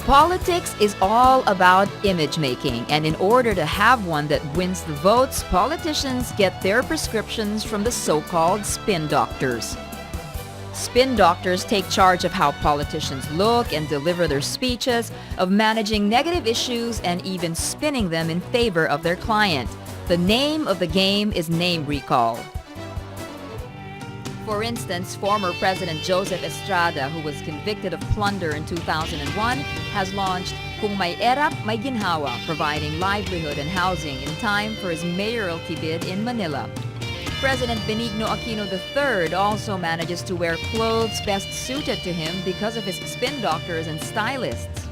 Politics is all about image making, and in order to have one that wins the votes, politicians get their prescriptions from the so-called spin doctors. Spin doctors take charge of how politicians look and deliver their speeches, of managing negative issues, and even spinning them in favor of their client. The name of the game is name recall. For instance, former President Joseph Estrada, who was convicted of plunder in 2001, has launched Kung May Erap, May Ginhawa, providing livelihood and housing in time for his mayoralty bid in Manila. President Benigno Aquino III also manages to wear clothes best suited to him because of his spin doctors and stylists.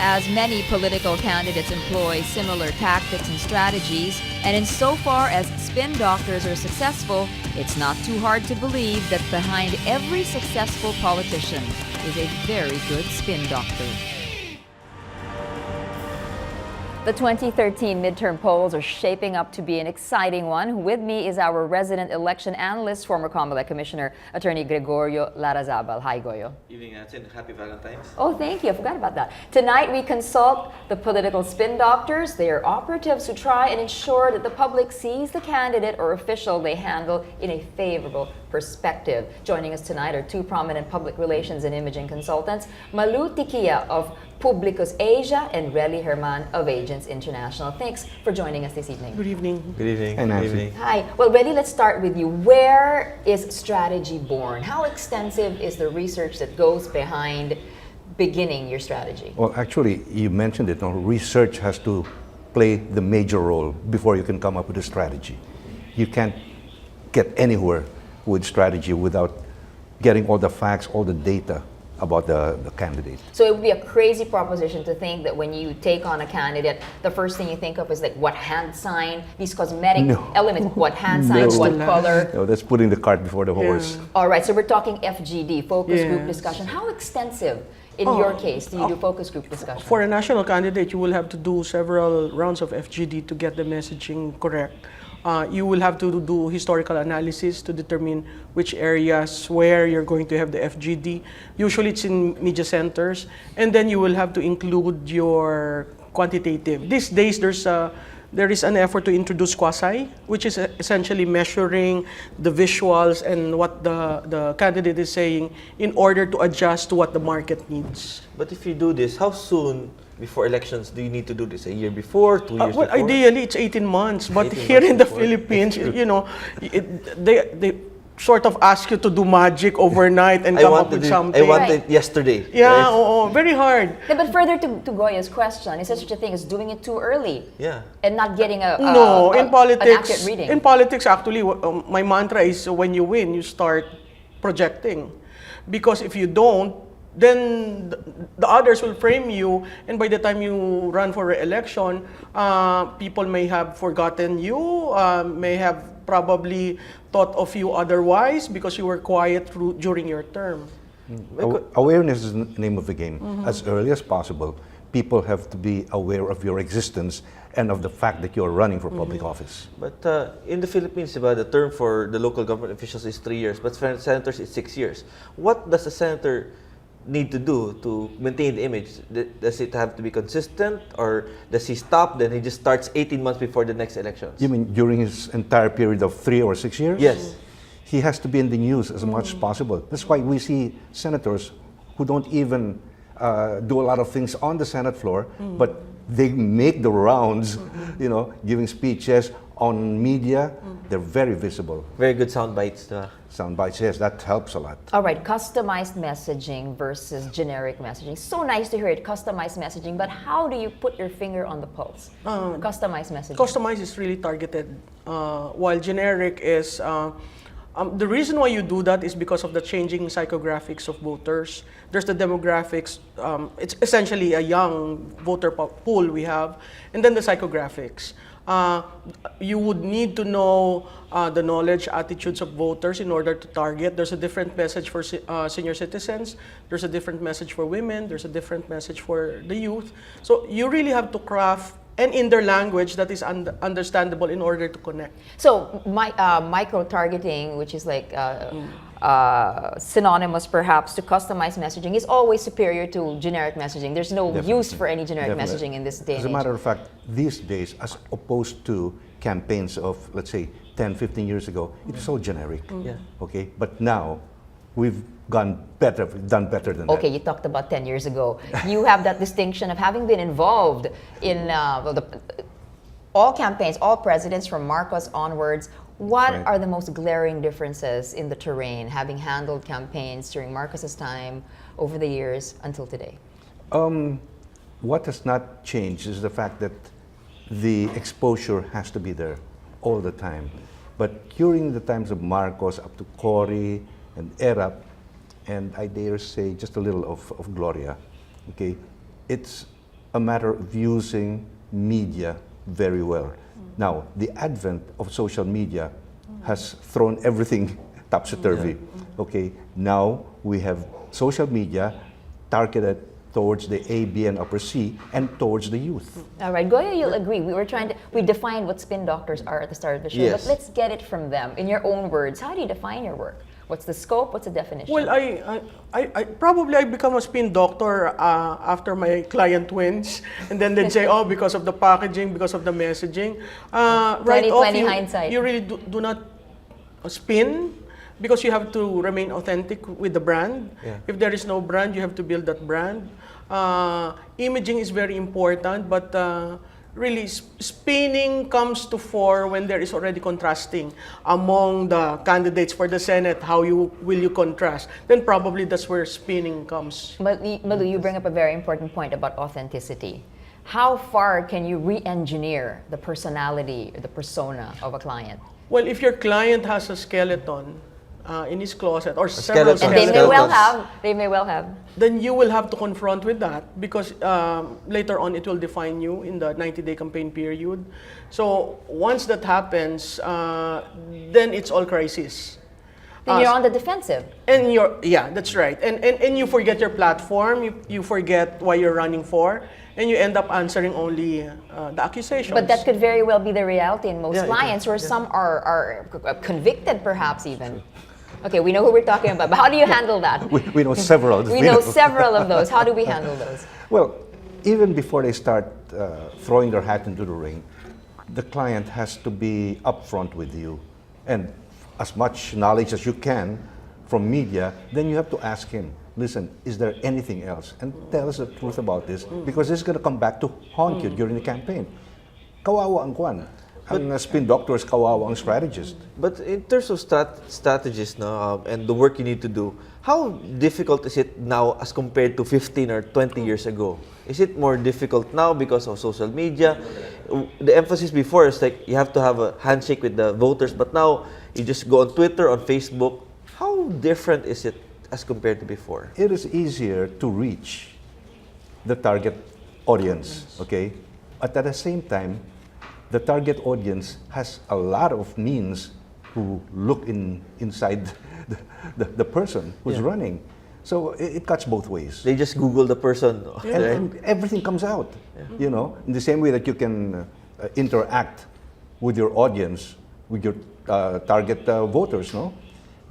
As many political candidates employ similar tactics and strategies, and insofar as spin doctors are successful, it's not too hard to believe that behind every successful politician is a very good spin doctor. The 2013 midterm polls are shaping up to be an exciting one. With me is our resident election analyst, former COMELEC Commissioner, Attorney Gregorio Larrazabal. Hi, Goyo. Evening, Nancy. Happy Valentine's. Oh, thank you. I forgot about that. Tonight, we consult the political spin doctors. They are operatives who try and ensure that the public sees the candidate or official they handle in a favorable perspective. Joining us tonight are two prominent public relations and imaging consultants, Malu Tikia of Publicus Asia and Relly Herman of Agents International. Thanks for joining us this evening. Good evening. Good evening. Hi, Nancy. Good evening. Hi. Well, Relly, let's start with you. Where is strategy born? How extensive is the research that goes behind beginning your strategy? Well, actually, you mentioned it. Research has to play the major role before you can come up with a strategy. You can't get anywhere with strategy without getting all the facts, all the data about the candidate. So it would be a crazy proposition to think that when you take on a candidate, the first thing you think of is like what hand sign, these cosmetic elements, what hand sign, what color. No, that's putting the cart before the horse. All right, so we're talking FGD, focus group discussion. How extensive, in your case, do you do focus group discussion? For a national candidate, you will have to do several rounds of FGD to get the messaging correct. You will have to do historical analysis to determine which areas where you're going to have the FGD. Usually it's in media centers. And then you will have to include your quantitative. These days there is an effort to introduce quasi, which is essentially measuring the visuals and what the candidate is saying in order to adjust to what the market needs. But if you do this, how soon before elections do you need to do this? A year before, 2 years well, before? Ideally, it's 18 months. But 18 here months in the before. Philippines, you know, they sort of ask you to do magic overnight and come up with something. I want it yesterday. Yeah, right? very hard. Yeah, but further to Goya's question, is there such a thing as doing it too early? Yeah. And not getting In an politics, accurate reading? in politics, actually, my mantra is when you win, you start projecting. Because if you don't, then the others will frame you, and by the time you run for re-election, people may have forgotten you, may have probably thought of you otherwise because you were quiet during your term. Awareness is the name of the game. As early as possible, people have to be aware of your existence and of the fact that you're running for public office. But in the Philippines, the term for the local government officials is 3 years, but for senators, it's 6 years. What does a senator need to do to maintain the image? Does it have to be consistent, or does he stop, then he just starts 18 months before the next elections? You mean during his entire period of 3 or 6 years? Yes. He has to be in the news as much as possible. That's why we see senators who don't even do a lot of things on the Senate floor, but they make the rounds, giving speeches on media. They're very visible. Very good sound bites. Sound bites, yes, that helps a lot. All right, customized messaging versus generic messaging. So nice to hear it, customized messaging, but how do you put your finger on the pulse? Customized messaging. Customized is really targeted, while generic is, the reason why you do that is because of the changing psychographics of voters. There's the demographics, it's essentially a young voter pool we have, and then the psychographics. You would need to know the knowledge, attitudes of voters in order to target. There's a different message for senior citizens. There's a different message for women. There's a different message for the youth. So you really have to craft and in their language that is understandable in order to connect. So micro-targeting, which is like synonymous perhaps to customized messaging, is always superior to generic messaging. There's no use for any generic messaging in this day and As a age. matter of fact, these days, as opposed to campaigns of, let's say, 10, 15 years ago, it was so generic. Yeah. Okay, but now we've done better than Okay, that. you talked about 10 years ago. You have that distinction of having been involved in all campaigns, all presidents from Marcos onwards. What Right. are the most glaring differences in the terrain, having handled campaigns during Marcos's time, over the years, until today? What has not changed is the fact that the exposure has to be there all the time. But during the times of Marcos, up to Cory and Erap, and I dare say just a little of Gloria, okay, it's a matter of using media very well. Now, the advent of social media has thrown everything topsy-turvy. Okay, now we have social media targeted towards the A, B, and upper C, and towards the youth. All right, Goya, you'll agree. We defined what spin doctors are at the start of the show, Yes. but let's get it from them. In your own words, how do you define your work? What's the scope? What's the definition? Well, I probably become a spin doctor after my client wins, and then they'd say, oh, because of the packaging, because of the messaging. Right off, 20/20 hindsight. you really do not spin, because you have to remain authentic with the brand. Yeah. If there is no brand, you have to build that brand. Imaging is very important, but really spinning comes to fore when there is already contrasting among the candidates for the Senate. How will you contrast? Then probably that's where spinning comes. Malu, you bring up a very important point about authenticity. How far can you re-engineer the personality or the persona of a client? Well, if your client has a skeleton in his closet or several skeleton. And skeletons, they may well have. then you will have to confront with that, because later on it will define you in the 90-day campaign period. So once that happens, then it's all crisis. Then you're on the defensive. And that's right. And you forget your platform, you forget why you're running for, and you end up answering only the accusations. But that could very well be the reality in most Yeah, it clients, could. where some are convicted perhaps even. Okay, we know who we're talking about, but how do you handle that? We know several. We know several of those. How do we handle those? Well, even before they start throwing their hat into the ring, the client has to be upfront with you, and as much knowledge as you can from media, then you have to ask him, listen, is there anything else? And tell us the truth about this, because this is going to come back to haunt you during the campaign. Kawawa ang kwan. Ang spin doctor is kawawa ang strategist. But in terms of strategies now, and the work you need to do, how difficult is it now as compared to 15 or 20 years ago? Is it more difficult now because of social media? The emphasis before is like you have to have a handshake with the voters, but now you just go on Twitter, on Facebook. How different is it as compared to before? It is easier to reach the target audience, okay? But at the same time, the target audience has a lot of means to look inside the person who's Yeah. running. So it cuts both ways. They just Google the person. And everything comes out, you know, in the same way that you can interact with your audience, with your target voters, no?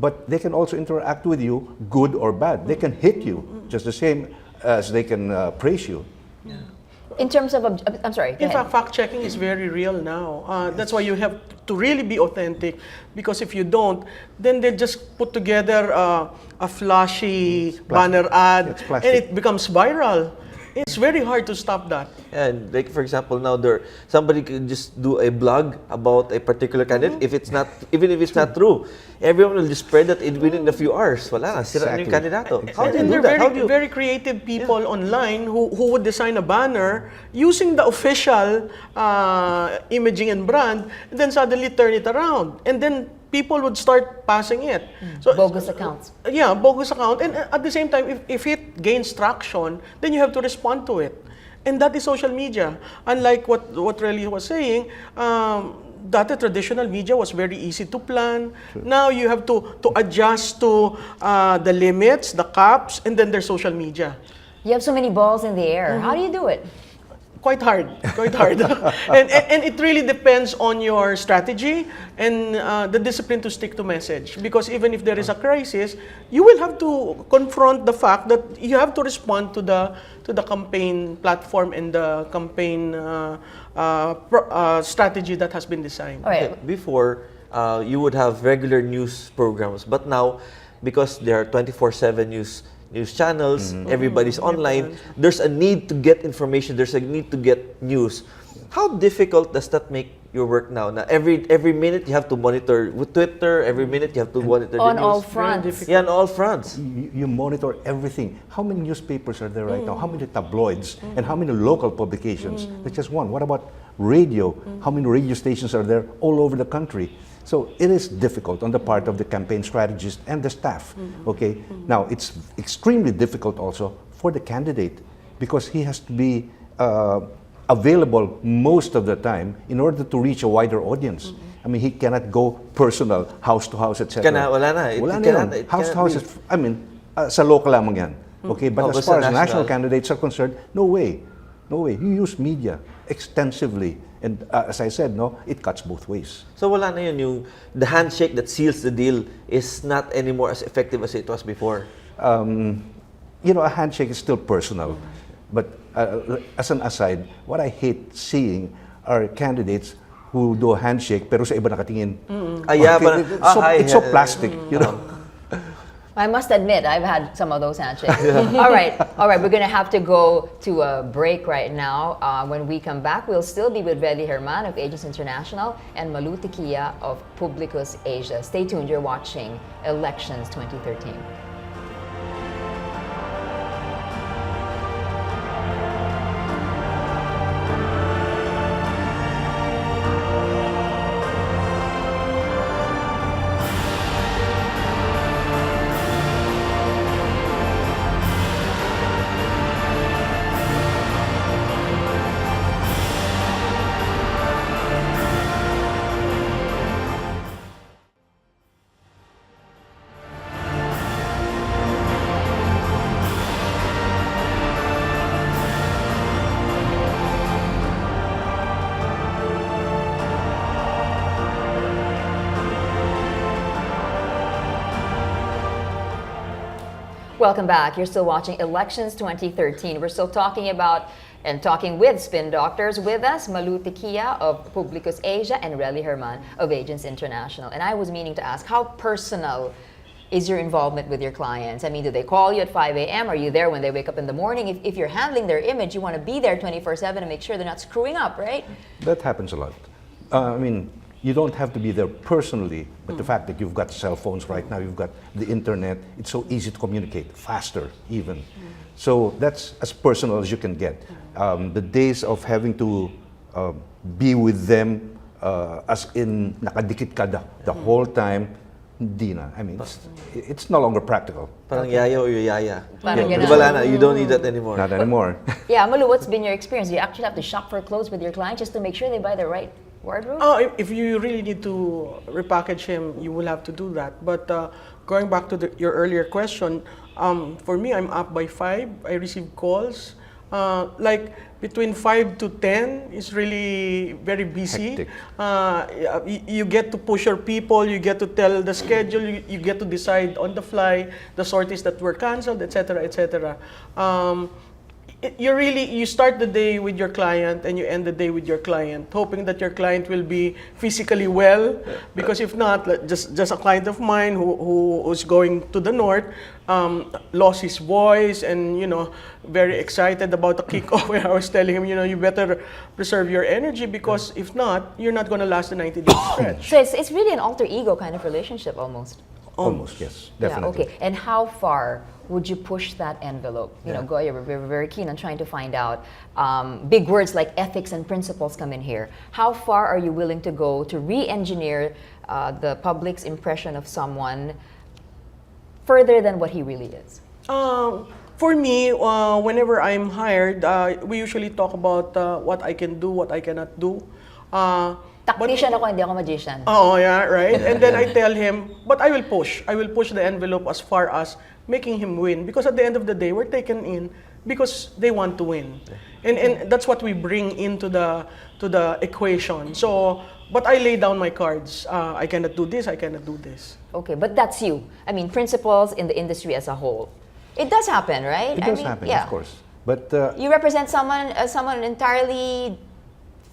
But they can also interact with you, good or bad. They can hit you just the same as they can praise you. In terms of, I'm sorry. go In ahead. fact, fact-checking is very real now. That's why you have to really be authentic, because if you don't, then they just put together a flashy banner ad, It's and plastic. it becomes viral. It's very hard to stop that. And like for example, now somebody can just do a blog about a particular candidate. If it's not, even if it's not true, everyone will just spread that within a few hours. Wala na, sira na yung Exactly. kandidato. How do you And do there that? are How do you? very creative people online who would design a banner using the official imaging and brand, and then suddenly turn it around. And then people would start passing it. So, Bogus accounts. Yeah, bogus account. And at the same time, if it gains traction, then you have to respond to it. And that is social media. Unlike what Relly was saying, that the traditional media was very easy to plan. Now you have to adjust to the limits, the caps, and then there's social media. You have so many balls in the air. How do you do it? Quite hard, quite hard. and it really depends on your strategy and the discipline to stick to message. Because even if there is a crisis, you will have to confront the fact that you have to respond to the campaign platform and the campaign strategy that has been designed. All right. Before, you would have regular news programs, but now, because there are 24/7 news channels, everybody's online, there's a need to get information, there's a need to get news. How difficult does that make your work now? Now, every minute you have to monitor with Twitter, every minute you have to monitor the On news. all fronts. Yeah, on all fronts. You monitor everything. How many newspapers are there right now? How many tabloids? And how many local publications? That's just one. What about radio? How many radio stations are there all over the country? So it is difficult on the part of the campaign strategist and the staff. Okay. Now it's extremely difficult also for the candidate because he has to be available most of the time in order to reach a wider audience. I mean, he cannot go personal, house to house, etc. Wala na. Wala It na cannot- yun. it House to cannot house, be. I mean, sa local lamang yan. Okay, but Oh, as but far sa as national national. candidates are concerned, no way. No way. You use media extensively. And as I said, no, it cuts both ways. So wala na yun, the handshake that seals the deal is not anymore as effective as it was before. You know, a handshake is still personal. But as an aside, what I hate seeing are candidates who do a handshake pero sa iba nakatingin. Yeah, but It's so plastic, you know. I must admit, I've had some of those handshakes. All right. We're going to have to go to a break right now. When we come back, we'll still be with Relly Herman of Agents International and Malu Tequia of Publicus Asia. Stay tuned. You're watching Elections 2013. Welcome back. You're still watching Elections 2013. We're still talking about and talking with spin doctors. With us, Malu Tequia of Publicus Asia and Relly Herman of Agents International. And I was meaning to ask, how personal is your involvement with your clients? I mean, do they call you at 5 a.m.? Are you there when they wake up in the morning? If you're handling their image, you want to be there 24/7 and make sure they're not screwing up, right? That happens a lot. I mean, you don't have to be there personally, but the fact that you've got cell phones right now, you've got the internet, it's so easy to communicate, faster even. So that's as personal as you can get. The days of having to be with them as in nakadikit ka the whole time, hindi na. I mean, it's no longer practical. Parang yaya o yaya. Parang Yeah, ganun. wala na, you don't need that anymore. Not anymore. Yeah, Malu, what's been your experience? Do you actually have to shop for clothes with your client just to make sure they buy the right wardrobe? If you really need to repackage him, you will have to do that. But going back to your earlier question, for me, I'm up by 5. I receive calls. Like between 5 to 10 is really very busy. Hectic. You get to push your people, you get to tell the schedule, you get to decide on the fly the sorties that were canceled, etc., etc. You start the day with your client and you end the day with your client, hoping that your client will be physically well. Because if not, like just a client of mine who was going to the north, lost his voice and very excited about the kickoff. Where I was telling him, you better preserve your energy because if not, you're not going to last the 90-day stretch. So it's really an alter ego kind of relationship almost. Almost, yes, Yeah, definitely. okay. And how far would you push that envelope? Goya, we're very keen on trying to find out. Big words like ethics and principles come in here. How far are you willing to go to re-engineer the public's impression of someone further than what he really is? For me, whenever I'm hired, we usually talk about what I can do, what I cannot do. Tactician ako, hindi ako magician. Oh, yeah, right? And then I tell him, but I will push. I will push the envelope as far as making him win. Because at the end of the day, we're taken in because they want to win. And that's what we bring into the equation. So, but I lay down my cards. I cannot do this, I cannot do this. Okay, but that's you. I mean, principals in the industry as a whole. It does happen, right? It does happen, of course. But You represent someone entirely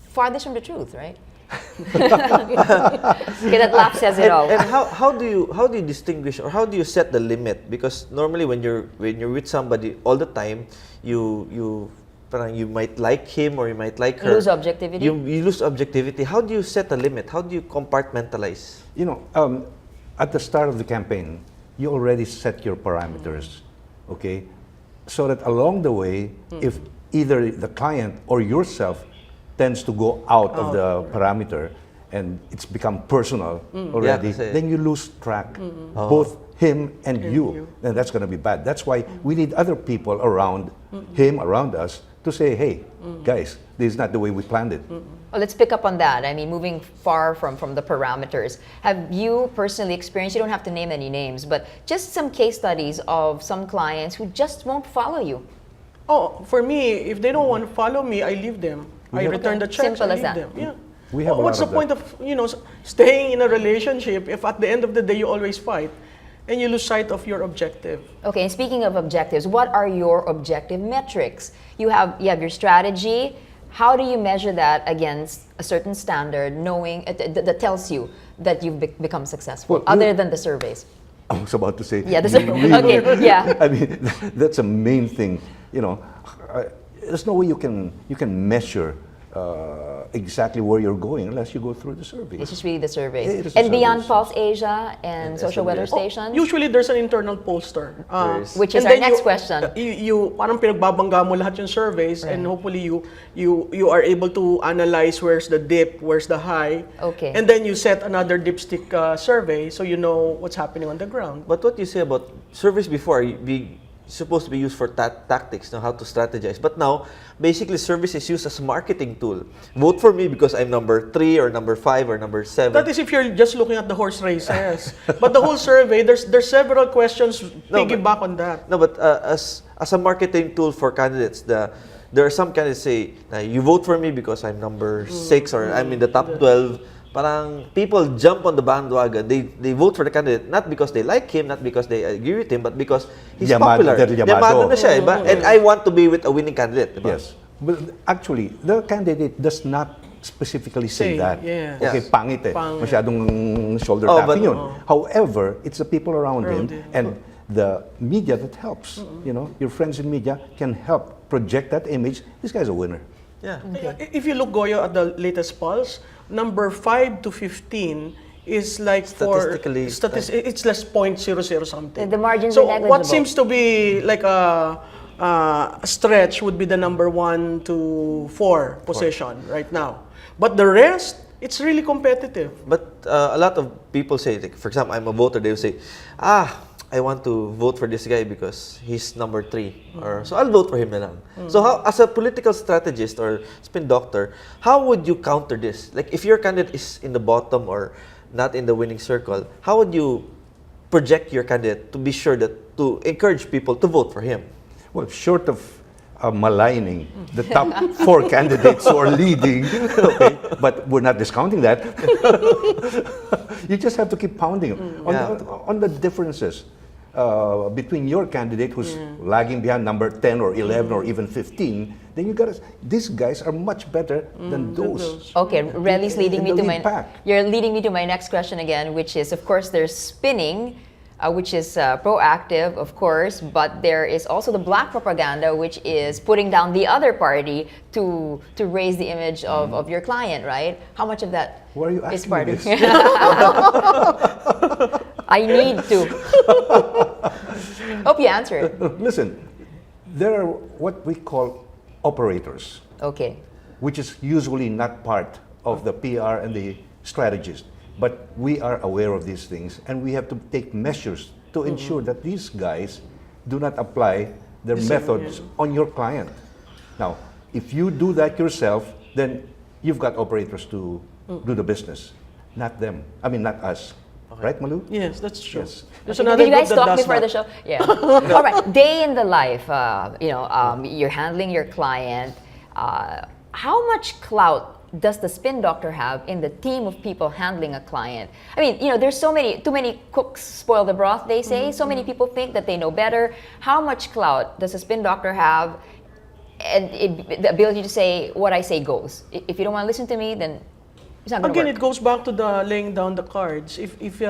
farthest from the truth, right? Okay, that laugh says it all. And how do you distinguish, or how do you set the limit? Because normally when you're with somebody all the time, you might like him or you might like her. Lose objectivity. You lose objectivity. How do you set a limit? How do you compartmentalize? At the start of the campaign, you already set your parameters, okay? So that along the way, if either the client or yourself tends to go out of the parameter and it's become personal already, Yeah, then you lose track, both him and you. And that's going to be bad. That's why we need other people around him, around us, to say, hey, guys, this is not the way we planned it. Well, let's pick up on that. I mean, moving far from the parameters, have you personally experienced, you don't have to name any names, but just some case studies of some clients who just won't follow you? Oh, for me, if they don't want to follow me, I leave them. I return the checks, Simple I as leave that. them. Yeah. We have a What's lot the of point of staying in a relationship if at the end of the day you always fight and you lose sight of your objective? Okay, and speaking of objectives, what are your objective metrics? You have your strategy. How do you measure that against a certain standard, knowing that tells you that you've become successful, other than the surveys? I was about to say, Yeah, the survey. Okay, yeah. I mean, that's a main thing. There's no way you can measure exactly where you're going unless you go through the survey. It's just really the surveys. It is the And beyond surveys. Pulse Asia and social weather SBS. stations? Usually there's an internal pollster. Which is and our then next question. You parang pinagbabangga mo lahat yung surveys, and hopefully you are able to analyze where's the dip, where's the high. Okay. And then you set another dipstick survey so you know what's happening on the ground. But what you say about surveys before supposed to be used for tactics, how to strategize. But now, basically, surveys is used as a marketing tool. Vote for me because I'm number 3 or number 5 or number 7. That is if you're just looking at the horse races. But the whole survey, there's several questions piggyback on that. No, but as a marketing tool for candidates, there are some candidates say, you vote for me because I'm number 6 or I'm in the top 12. Parang people jump on the bandwagon. They vote for the candidate not because they like him, not because they agree with him, but because he's popular. Yamado na siya, iba? And I want to be with a winning candidate. Diba? Yes. But actually, the candidate does not specifically say that. yeah. Okay, Yes. pangit eh. Pangit. Masyadong shoulder Oh, tapping but- yun. However, it's the people around him him. and the media that helps. Your friends in media can help project that image. This guy's a winner. Yeah. If you look, Goyo, at the latest polls, number 5 to 15 is like Statistically, it's less 0.00 something. The margins so are negligible. what seems to be like a stretch would be the number 1 to 4 position right now. But the rest, it's really competitive. But a lot of people say, like, for example, I'm a voter, they will say, I want to vote for this guy because he's number 3. Or so I'll vote for him na lang. So how, as a political strategist or spin doctor, how would you counter this? Like if your candidate is in the bottom or not in the winning circle, how would you project your candidate to be sure that to encourage people to vote for him? Well, short of maligning the top 4 candidates who are leading, okay, but we're not discounting that. You just have to keep pounding on the differences between your candidate who's lagging behind number 10 or 11 or even 15. Then you got these guys are much better than those. Okay, Relly's leading me in the to lead pack. You're leading me to my next question again, which is, of course, there's spinning, which is proactive, of course, but there is also the black propaganda, which is putting down the other party to raise the image of your client, right? How much of that Why are you is asking part me of this? I need to. Hope you answer it. Listen, there are what we call operators, Okay. which is usually not part of the PR and the strategist. But we are aware of these things, and we have to take measures to ensure that these guys do not apply their methods on your client. Now, if you do that yourself, then you've got operators to do the business, not them. I mean, not us. Right, Malu? Yes, that's true. Yes. There's Did another you guys group that talk does before that. the show? Yeah. All right. Day in the life. You're handling your client. How much clout does the spin doctor have in the team of people handling a client? I mean, there's too many cooks spoil the broth, they say. So many people think that they know better. How much clout does a spin doctor have, and the ability to say what I say goes? If you don't want to listen to me, then it's not going to Again, work. it goes back to the laying down the cards. If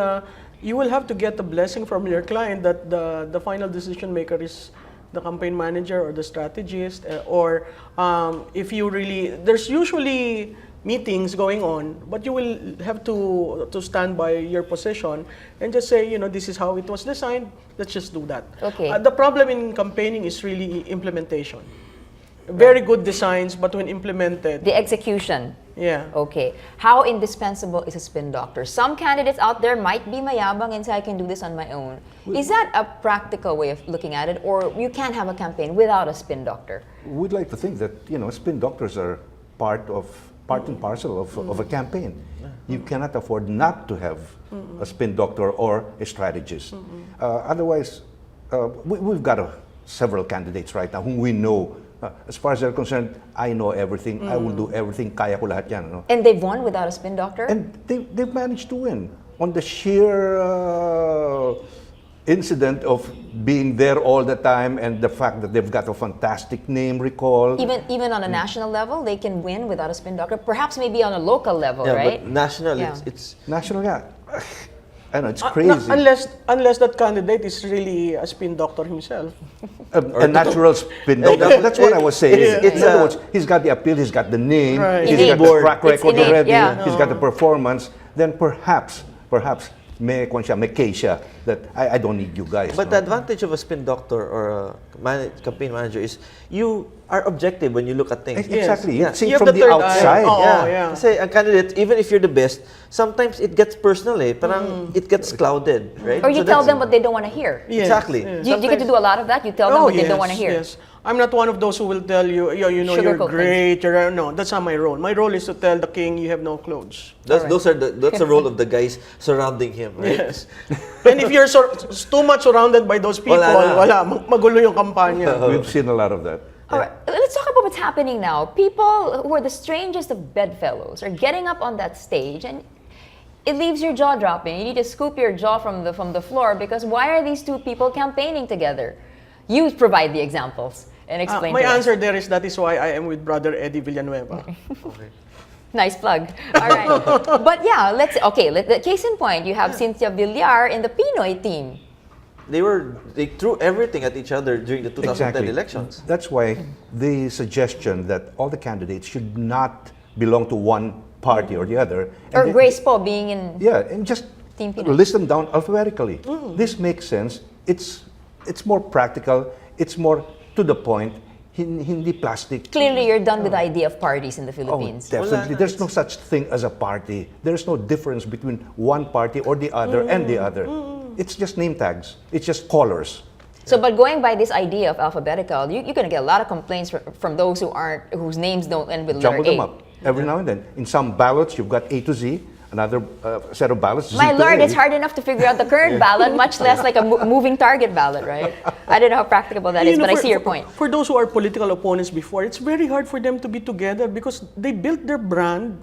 you will have to get the blessing from your client that the final decision maker is the campaign manager or the strategist, or if you really, there's usually meetings going on, but you will have to stand by your position and just say, this is how it was designed. Let's just do that. Okay. The problem in campaigning is really implementation. Very good designs, but when implemented, The execution. yeah. Okay. How indispensable is a spin doctor? Some candidates out there might be mayabang and say, I can do this on my own. Is that a practical way of looking at it? Or you can't have a campaign without a spin doctor? We'd like to think that spin doctors are part and parcel of a campaign. You cannot afford not to have a spin doctor or a strategist. Otherwise, we've got several candidates right now whom we know. As far as they're concerned, I know everything. I will do everything. Kaya ko lahat yan. No? And they've won without a spin doctor? And they've managed to win on the sheer incident of being there all the time, and the fact that they've got a fantastic name recall. Even on a national level, they can win without a spin doctor. Perhaps maybe on a local level, Yeah, right? but national, Yeah. it's National, yeah. I know, it's crazy. Unless that candidate is really a spin doctor himself. A natural spin doctor. That's what I was saying. it's In other words, he's got the appeal, he's got the name, Right. he's Innate. got the track It's record innate, already, yeah. he's got the performance. Then perhaps may case siya that I don't need you guys. But no? the advantage of a spin doctor or a campaign manager is you are objective when you look at things. Exactly. Yeah. You see You have from the the third eye. outside. Oh, yeah. yeah. Kasi a candidate, even if you're the best, sometimes it gets personal eh. Parang it gets clouded, right? Or you So tell that's- them what they don't want to hear. Yes, Exactly. yes. Do you get to do a lot of that? You tell them what they don't want to hear. Yes. I'm not one of those who will tell you, you're Sugarcoat great. No, that's not my role. My role is to tell the king you have no clothes. That's the role of the guys surrounding him, right? Yes. And if you're too much surrounded by those people, Wala na. magulo yung kampanya. We've seen a lot of that. All right, let's talk about what's happening now. People who are the strangest of bedfellows are getting up on that stage, and it leaves your jaw dropping. You need to scoop your jaw from the floor, because why are these two people campaigning together? You provide the examples and explain My to us. answer there is that is why I am with Brother Eddie Villanueva. Okay. Nice plug. All right. But yeah, the case in point, you have Cynthia Villar in the Pinoy team. They threw everything at each other during the 2010 Exactly. elections. That's why the suggestion that all the candidates should not belong to one party or the other. Or then- Grace Po being in Yeah, and just Team Pinoy. list them down alphabetically. This makes sense. It's more practical. It's more to the point. Hindi plastic. Clearly, you're done with the idea of parties in the Oh, Philippines. definitely. Wala na. There's no such thing as a party. There's no difference between one party or the other and the other. It's just name tags. It's just colors. So, but going by this idea of alphabetical, you're going to get a lot of complaints from those whose names don't end with letter Jumble them A. up every now and then. In some ballots, you've got A to Z. Another set of ballots, Z My to lord, A. it's hard enough to figure out the current ballot, much less like a moving target ballot, right? I don't know how practicable that is, but I see your point. For those who are political opponents before, it's very hard for them to be together because they built their brand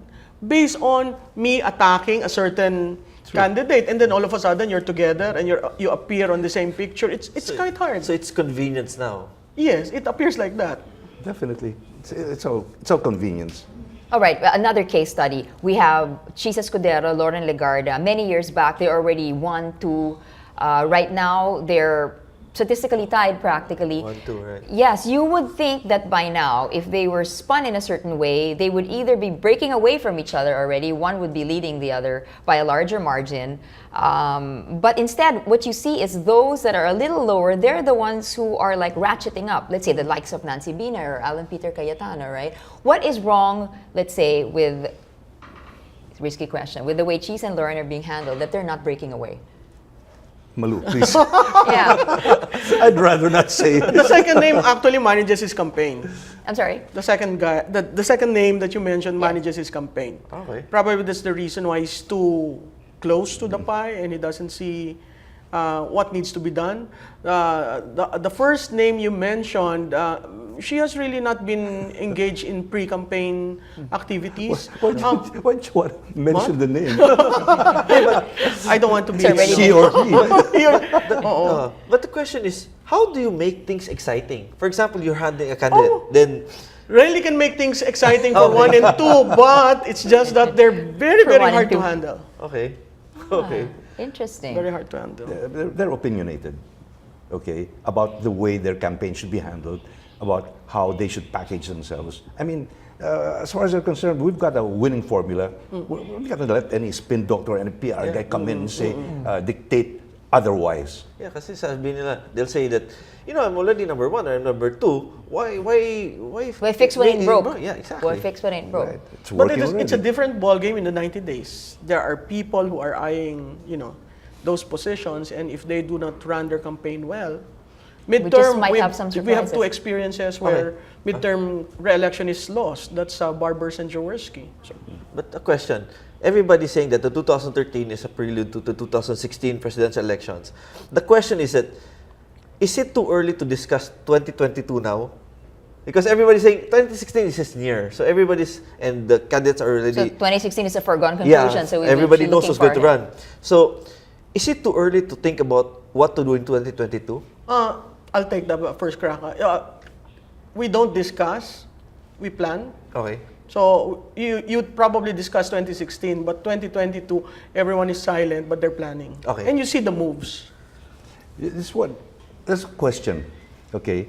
based on me attacking a certain candidate, and then all of a sudden you're together and you appear on the same picture. It's quite hard. So it's convenience now. Yes, it appears like that. Definitely. It's all convenience. All right, another case study. We have Chisa Escudero, Lauren Legarda. Many years back, they already won two. Right now, they're statistically tied practically. 1-2, right? Yes, you would think that by now, if they were spun in a certain way, they would either be breaking away from each other already. One would be leading the other by a larger margin. But instead, what you see is those that are a little lower, they're the ones who are like ratcheting up. Let's say the likes of Nancy Bina or Alan Peter Cayetano, right? What is wrong, let's say, with, risky question, with the way Cheese and Lauren are being handled, that they're not breaking away? Malu, please. Yeah, I'd rather not say. The second name actually manages his campaign. I'm sorry. The second guy, the second name that you mentioned manages his campaign. Okay. Probably that's the reason why he's too close to the pie and he doesn't see what needs to be done. The first name you mentioned, she has really not been engaged in pre-campaign activities. Why don't you want to mention the name? I don't want to be She or he. But the question is, how do you make things exciting? For example, you're handing a candidate, then Really can make things exciting for 1 and 2, but it's just that they're very, For very 1 and hard to 2. handle. okay, okay. Interesting. Very hard to handle. They're opinionated, okay, about the way their campaign should be handled, about how they should package themselves. I mean, as far as they're concerned, we've got a winning formula. We're not going to let any spin doctor or any PR guy come in and say, dictate otherwise. Yeah, kasi sabi nila, they'll say that, I'm already number 1 or I'm number 2. Why fix what ain't broke? Yeah, exactly. Why fix what ain't broke? Right. It's But working it's a already. different ballgame in the 90 days. There are people who are eyeing, those positions, and if they do not run their campaign well, midterm, might have some we have surprises. 2 experiences where midterm re-election is lost. That's Barbers and Jaworski. So, But a question. Everybody's saying that the 2013 is a prelude to the 2016 presidential elections. The question is that, is it too early to discuss 2022 now? Because everybody's saying 2016 is just near. So and the candidates are already... So 2016 is a foregone conclusion. Yeah, So we everybody should be knows looking who's going to far run. So, is it too early to think about what to do in 2022? I'll take the first crack. We don't discuss, we plan. Okay. So you'd probably discuss 2016, but 2022, everyone is silent, but they're planning. Okay. And you see the moves. This a question, okay?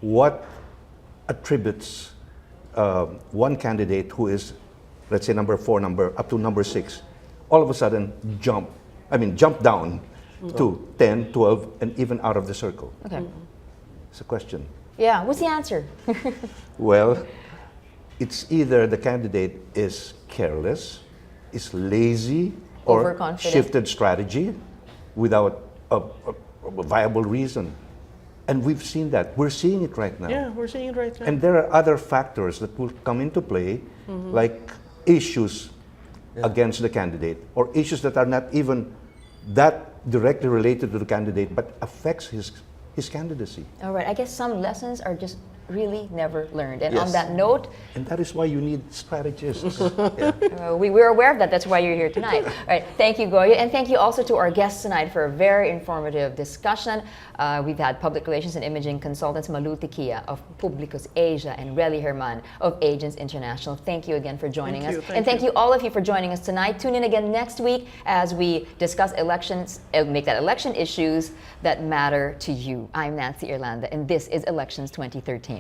What attributes one candidate who is, let's say, number 4, up to number 6, all of a sudden jump down to 10, 12, and even out of the circle? Okay. It's a question. Yeah. What's the answer? Well, it's either the candidate is careless, is lazy, or Overconfident. shifted strategy without a viable reason. And we've seen that. We're seeing it right now. Yeah, we're seeing it right now. And there are other factors that will come into play, like issues against the candidate, or issues that are not even that directly related to the candidate, but affects his candidacy. All right. I guess some lessons are just really never learned. And on Yes. that note, And that is why you need strategists. we're aware of that. That's why you're here tonight. All right. Thank you, Goyo. And thank you also to our guests tonight for a very informative discussion. We've had public relations and imaging consultants Malu Tikia of Publicus Asia and Relly Herman of Agents International. Thank you again for joining Thank us. you, And thank thank you all of you for joining us tonight. Tune in again next week as we discuss elections, make that election issues that matter to you. I'm Nancy Irlanda, and this is Elections 2013.